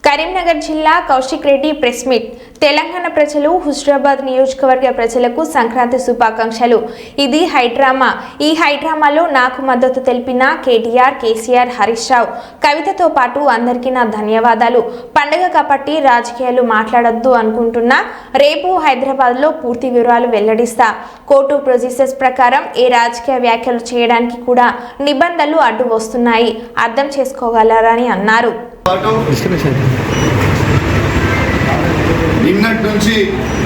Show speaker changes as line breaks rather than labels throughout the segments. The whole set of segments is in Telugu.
కరీంనగర్ జిల్లా కౌశిక్ రెడ్డి ప్రెస్ మీట్. తెలంగాణ ప్రజలు, హుజురాబాద్ నియోజకవర్గ ప్రజలకు సంక్రాంతి శుభాకాంక్షలు. ఇది హైడ్రామా. ఈ హైడ్రామాలో నాకు మద్దతు తెలిపిన కేటీఆర్, కేసీఆర్, హరీష్ రావు, కవితతో పాటు అందరికీ నా ధన్యవాదాలు. పండుగ కాబట్టి రాజకీయాలు మాట్లాడొద్దు అనుకుంటున్నా. రేపు హైదరాబాద్లో పూర్తి వివరాలు వెల్లడిస్తా. కోర్టు ప్రొసీజర్స్ ప్రకారం ఏ రాజకీయ వ్యాఖ్యలు చేయడానికి కూడా నిబంధనలు అడ్డు వస్తున్నాయి, అర్థం చేసుకోగలరని అన్నారు.
నిన్నటి నుంచి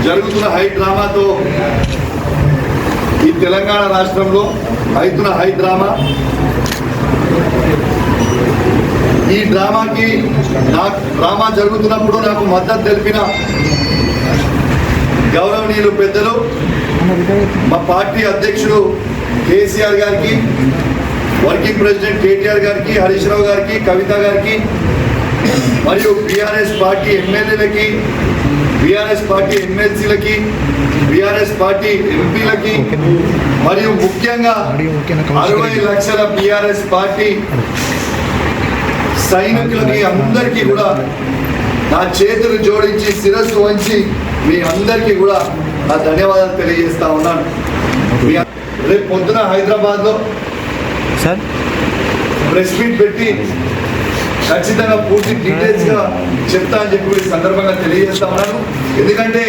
జరుగుతున్న హై డ్రామాతో ఈ తెలంగాణ రాష్ట్రంలో అవుతున్న హై ఈ డ్రామాకి డ్రామా జరుగుతున్నప్పుడు నాకు మద్దతు తెలిపిన గౌరవనీయులు పెద్దలు మా పార్టీ అధ్యక్షుడు కేసీఆర్ గారికి, వర్కింగ్ ప్రెసిడెంట్ కేటీఆర్ గారికి, హరీష్ రావు గారికి, కవిత గారికి, మరియు బీఆర్ఎస్ పార్టీ ఎమ్మెల్యేలకి, బీఆర్ఎస్ పార్టీ ఎమ్మెల్సీలకి, బీఆర్ఎస్ పార్టీ ఎంపీలకి, మరియు ముఖ్యంగా 60 లక్షల బీఆర్ఎస్ పార్టీ సైనికులకి అందరికీ కూడా నా చేతులు జోడించి శిరస్సు వంచి మీ అందరికీ కూడా నా ధన్యవాదాలు తెలియజేస్తా ఉన్నాను. రేపు పొద్దున హైదరాబాద్లో ప్రెస్ మీట్ పెట్టి ఖచ్చితంగా పూర్తి డీటెయిల్స్గా చెప్తా అని చెప్పి ఈ సందర్భంగా తెలియజేస్తా ఉన్నాను. ఎందుకంటే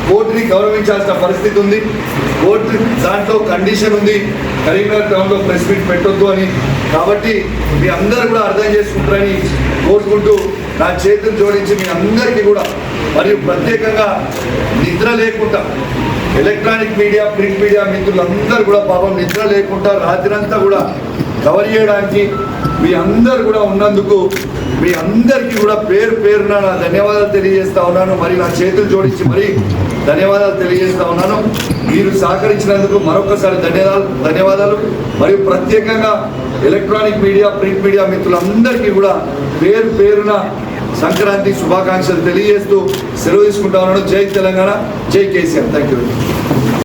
కోర్టుని గౌరవించాల్సిన పరిస్థితి ఉంది. కోర్టు దాంట్లో కండిషన్ ఉంది, కరీంనగర్ టౌన్లో ప్రెస్ మీట్ పెట్టొద్దు అని. కాబట్టి మీ అందరూ కూడా అర్థం చేసుకుంటారని కోరుకుంటూ నా చేతులు జోడించి మీ అందరికీ కూడా, మరియు ప్రత్యేకంగా నిద్ర లేకుండా ఎలక్ట్రానిక్ మీడియా, ప్రింట్ మీడియా మిత్రులందరూ కూడా పాపం నిద్ర లేకుండా రాత్రంతా కూడా కవర్ చేయడానికి మీ అందరు కూడా ఉన్నందుకు మీ అందరికీ కూడా పేరు పేరున నా ధన్యవాదాలు తెలియజేస్తా ఉన్నాను. మరి నా చేతులు జోడించి మరి ధన్యవాదాలు తెలియజేస్తా ఉన్నాను. మీరు సహకరించినందుకు మరొకసారి ధన్యవాదాలు. మరియు ప్రత్యేకంగా ఎలక్ట్రానిక్ మీడియా, ప్రింట్ మీడియా మిత్రులందరికీ కూడా పేరు పేరున సంక్రాంతి శుభాకాంక్షలు తెలియజేస్తూ సెలవు తీసుకుంటా ఉన్నాను. జై తెలంగాణ, జై కేసీఆర్. Thank you.